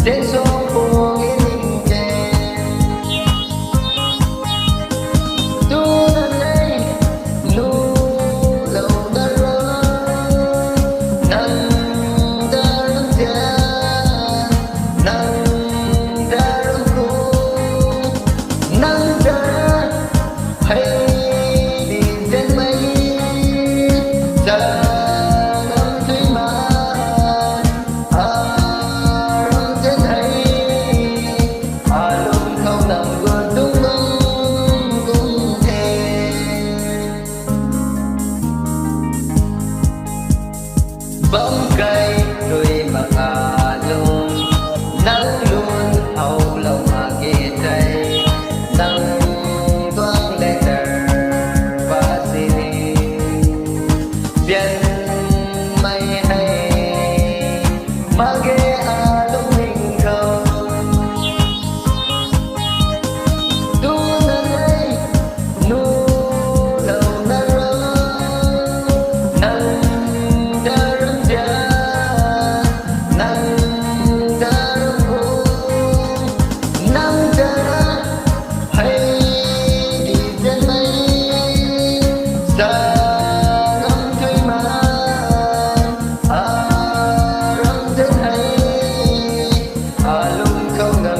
sẽ gió buông yên kề tu nan đây nu lâu ta rơ nang ta răng tia nang ta răng cô nang ta hay đi trên mây giờ bóng cây đôi mặt luôn nắng luôn hầu lòng mà kia đây nắng toan lên và sini biển mây hay mà ghé lúc mình không tu nan đây nu lâu na rơ nắng không